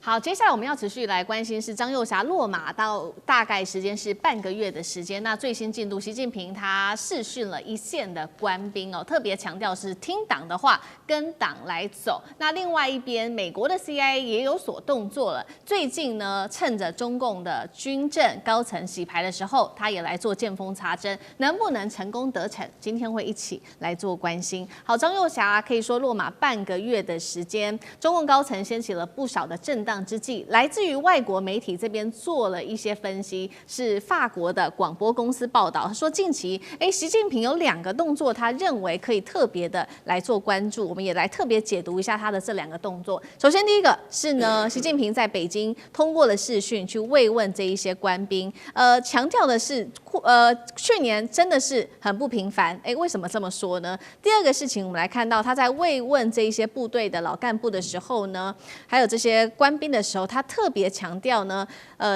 好，接下来我们要持续来关心是张幼霞落马到大概时间是半个月的时间。那最新进度，习近平他视讯了一线的官兵哦，特别强调是听党的话，跟党来走。那另外一边，美国的 CIA 也有所动作了。最近呢，趁着中共的军政高层洗牌的时候，他也来做见缝插针，能不能成功得逞？今天会一起来做关心。好，张幼霞可以说落马半个月的时间，中共高层掀起了不少的震荡之际，来自于外国媒体这边做了一些分析，是法国的广播公司报道，他说近期习近平有2个动作，他认为可以特别的来做关注，我们也来特别解读一下他的这2个动作。首先第一个是呢，习近平在北京通过了视讯去慰问这一些官兵，强调的是去年真的是很不平凡，为什么这么说呢？第二个事情我们来看到他在慰问这一些部队的老干部的时候呢，还有这些官兵的时候，他特别强调呢，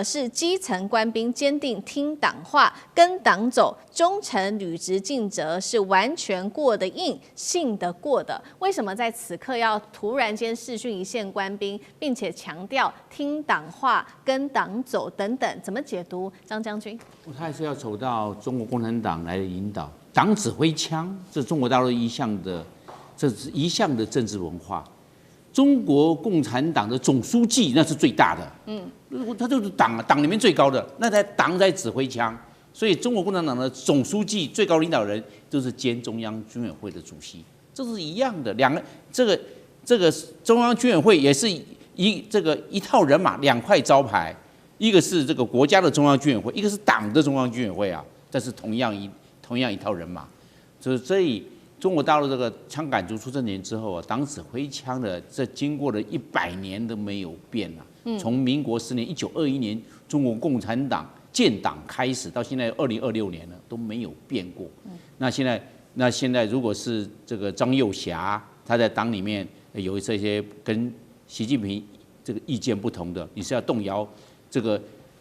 是基层官兵坚定听党话，跟党走，忠诚履职尽责，是完全过得硬，信得过的。为什么在此刻要突然间视讯一线官兵，并且强调听党话、跟党走等等？怎么解读？张将军，他还是要走到中国共产党来引导，党指挥枪，这是中国大陆一向的政治文化。中国共产党的总书记那是最大的，他就是党里面最高的，那党在指挥枪，所以中国共产党的总书记最高领导人就是兼中央军委会的主席，这是一样的。这个中央军委会也是一套人马，2块招牌，一个是这个国家的中央军委会，一个是党的中央军委会啊，这是同样一套人马，所以。中国大陆这个枪杆族出政权之后啊，党指挥枪的这经过了100年都没有变啊。从民国10年1921年中国共产党建党开始，到现在2026年了都没有变过。那现在如果是这个张幼霞，他在党里面有这些跟习近平这个意见不同的，你是要动摇这个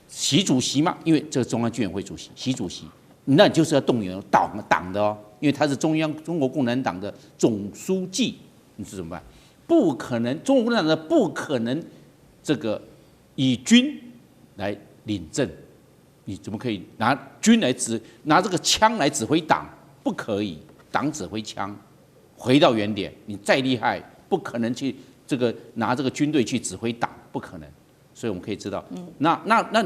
习主席吗？因为这个中央军委会主席习主席，那你就是要动摇党的哦。因为他是中国共产党的总书记，你是怎么办？不可能，中国共产党不可能这个以军来领政，你怎么可以拿这个枪来指挥党？不可以，党指挥枪，回到原点，你再厉害，不可能去拿这个军队去指挥党，不可能。所以我们可以知道，那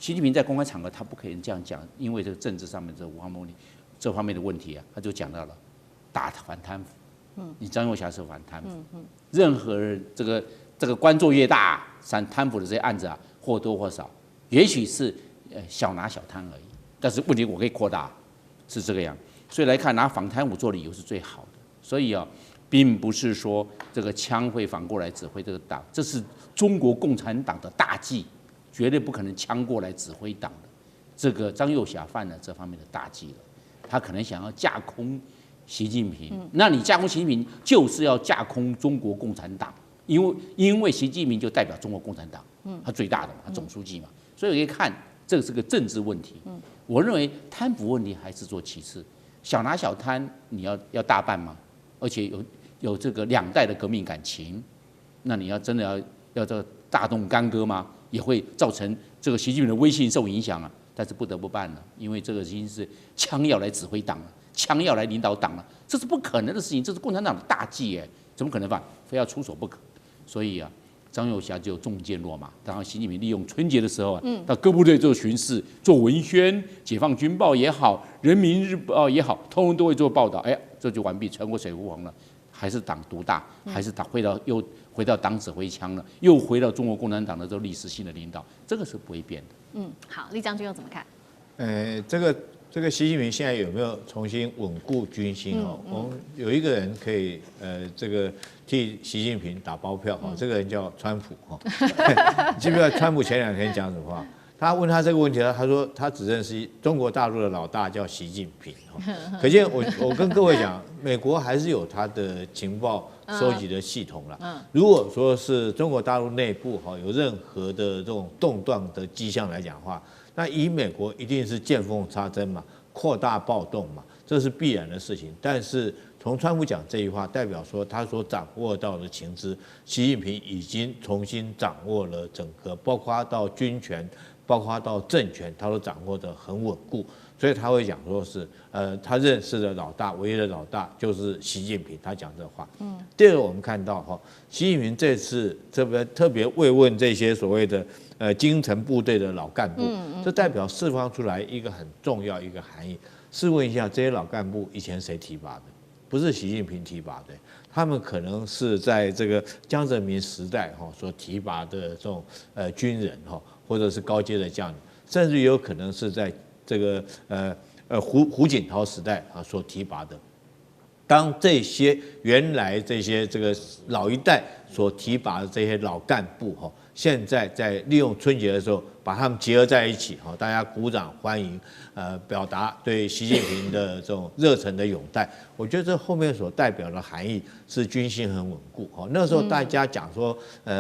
习近平在公开场合他不可以这样讲，因为这个政治上面这方面的问题啊，他就讲到了反贪腐。你张幼霞是反贪腐，任何人这个官做越大，贪腐的这些案子啊，或多或少，也许是小拿小贪而已，但是问题我可以扩大，是这个样。所以来看，拿反贪腐做理由是最好的。所以啊，并不是说这个枪会反过来指挥这个党，这是中国共产党的大忌，绝对不可能枪过来指挥党的。这个张幼霞犯了这方面的大忌了。他可能想要架空习近平，那你架空习近平就是要架空中国共产党，因为习近平就代表中国共产党，他最大的嘛，他总书记嘛，所以可以看这个是个政治问题。我认为贪腐问题还是做其次，小拿小贪你要大办吗？而且有这个2代的革命感情，那你要真的要这个大动干戈吗？也会造成这个习近平的威信受影响啊。但是不得不办了，因为这个已经是枪要来指挥党了，枪要来领导党了，这是不可能的事情，这是共产党的大忌哎，怎么可能办？非要出手不可。所以啊，张幼霞就中箭落马。然后习近平利用春节的时候啊，到各部队做巡视、做文宣，解放军报也好，人民日报也好，通通都会做报道。这就完毕，穿过水湖红了，还是党独大，还是党又回到党指挥枪了，又回到中国共产党的这历史性的领导，这个是不会变的。好，厉将军又怎么看？这个习近平现在有没有重新稳固军心哦？我们有一个人可以这个替习近平打包票哈，这个人叫川普哈。你记不记得川普前2天讲什么话？他问他这个问题，他说他只认识中国大陆的老大叫习近平。可见我跟各位讲，美国还是有他的情报收集的系统啦。如果说是中国大陆内部有任何的这种动荡的迹象来讲的话，那以美国一定是见缝插针嘛，扩大暴动嘛，这是必然的事情。但是从川普讲这句话，代表说他所掌握到的情资，习近平已经重新掌握了整个，包括到军权，包括到政权，他都掌握得很稳固。所以他会讲说是，他认识的老大，唯一的老大就是习近平，他讲这话。第二个我们看到哈，习近平这次这边特别慰问这些所谓的京城部队的老干部，这代表释放出来一个很重要一个含义。试问一下，这些老干部以前谁提拔的？不是习近平提拔的，他们可能是在这个江泽民时代哈所提拔的这种军人哈，或者是高阶的将领，甚至有可能是在这个胡锦涛时代啊所提拔的。当这些原来这些这个老一代所提拔的这些老干部哈，现在在利用春节的时候把他们结合在一起哈，大家鼓掌欢迎，表达对习近平的这种热忱的拥戴。我觉得这后面所代表的含义是军心很稳固哈。那时候大家讲说，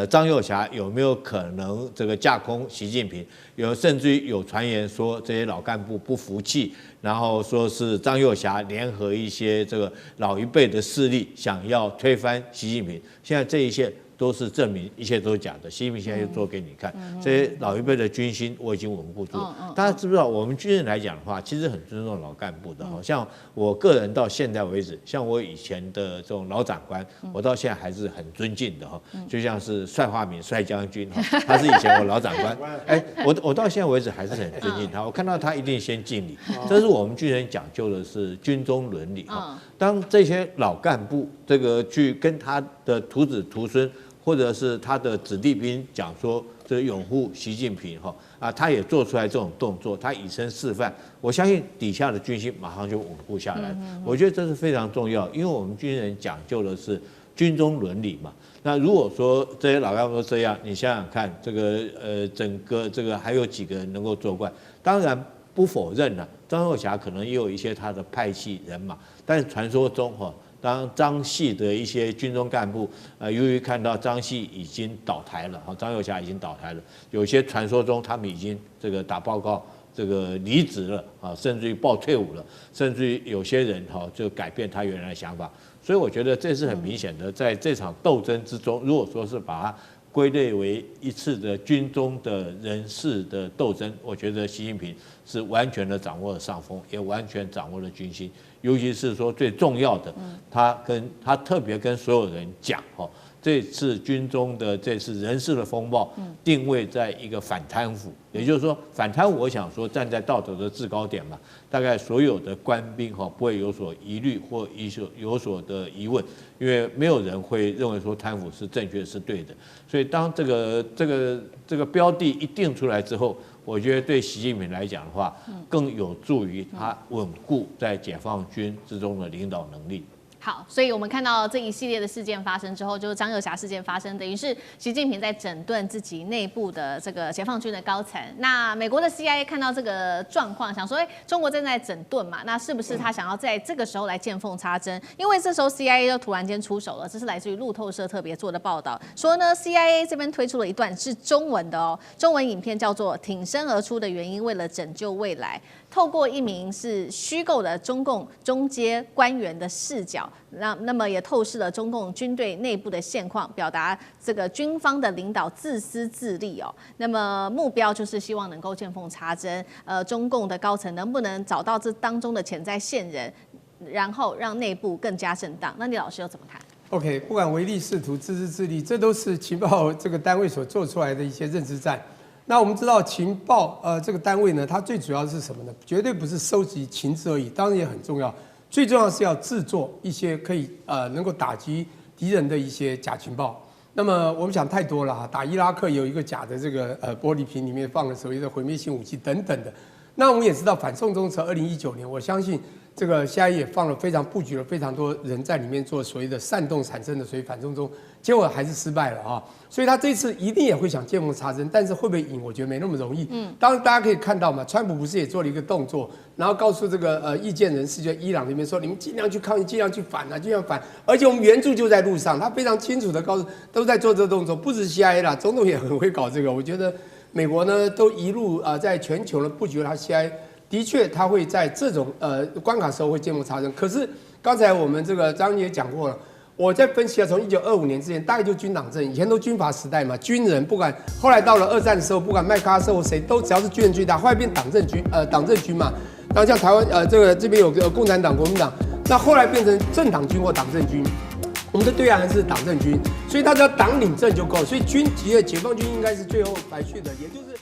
张又侠有没有可能这个架空习近平？甚至于有传言说这些老干部不服气，然后说是张又侠联合一些这个老一辈的势力，想要推翻习近平。现在这一切都是证明一切都是假的。习近平现在就做给你看，这些老一辈的军心我已经稳固住了。大家知不知道，我们军人来讲的话，其实很尊重老干部的。像我个人到现在为止，像我以前的这种老长官，我到现在还是很尊敬的哈。就像是帅化敏帅将军哈，他是以前我老长官，我到现在为止还是很尊敬他。我看到他一定先敬礼，这是我们军人讲究的是军中伦理哈。当这些老干部这个去跟他的徒子徒孙，或者是他的子弟兵讲说这拥护习近平哈他也做出来这种动作，他以身示范，我相信底下的军心马上就稳固下来。我觉得这是非常重要，因为我们军人讲究的是军中伦理嘛。那如果说这些老干部这样，你想想看，这个整个这个还有几个人能够做官？当然不否认了，张又侠可能也有一些他的派系人马，但是传说中哈。当张系的一些军中干部，由于看到张系已经倒台了，张又侠已经倒台了，有些传说中他们已经这个打报告，这个离职了甚至于报退伍了，甚至于有些人就改变他原来的想法。所以我觉得这是很明显的，在这场斗争之中，如果说是把它归类为一次的军中的人事的斗争，我觉得习近平是完全的掌握了上风，也完全掌握了军心。尤其是说最重要的，他特别跟所有人讲这次军中的这次人事的风暴，定位在一个反贪腐，也就是说反贪腐，我想说站在道德的制高点嘛，大概所有的官兵不会有所疑虑或有所的疑问，因为没有人会认为说贪腐是正确是对的，所以当这个标的一定出来之后，我觉得对习近平来讲的话，更有助于他稳固在解放军之中的领导能力。好，所以我们看到这一系列的事件发生之后，就是张又侠事件发生，等于是习近平在整顿自己内部的这个解放军的高层。那美国的 CIA 看到这个状况，想说，中国正在整顿嘛，那是不是他想要在这个时候来见缝插针？因为这时候 CIA 就突然间出手了，这是来自于路透社特别做的报道，说呢 CIA 这边推出了一段是中文的中文影片，叫做《挺身而出的原因：为了拯救未来》。透过一名是虚构的中共中阶官员的视角，那么也透视了中共军队内部的现况，表达这个军方的领导自私自利那么目标就是希望能够见缝插针，中共的高层能不能找到这当中的潜在线人，然后让内部更加震荡？那李老师又怎么看？OK， 不管唯利是图、自私自利，这都是情报这个单位所做出来的一些认知战。那我们知道情报这个单位呢，它最主要是什么呢？绝对不是收集情资而已，当然也很重要。最重要是要制作一些可以能够打击敌人的一些假情报。那么我们想太多了打伊拉克有一个假的这个玻璃瓶里面放了所谓的毁灭性武器等等的。那我们也知道反送中从2019年，我相信这个CIA也布局了非常多人在里面做所谓的煽动产生的所谓反送中，结果还是失败了所以他这次一定也会想见缝插针，但是会不会赢，我觉得没那么容易。当然大家可以看到嘛，川普不是也做了一个动作，然后告诉这个意见人士，就伊朗那边说，你们尽量去抗议，尽量去反尽量反，而且我们援助就在路上，他非常清楚的告诉，都在做这个动作，不止 CIA 啦，总统也很会搞这个。我觉得美国呢都一路在全球的布局了他 CIA。的确，他会在这种关卡时候会见缝插针，可是刚才我们这个张也讲过了。我在分析啊，从1925年之前，大概就军党政，以前都军阀时代嘛，军人不管后来到了二战的时候，不管麦克阿瑟或谁，都只要是军人最大，后来变党政军嘛。然后像台湾这边有个共产党、国民党，那后来变成政党军或党政军。我们的对岸还是党政军，所以他只要党领政就够，所以解放军应该是最后排序的，也就是。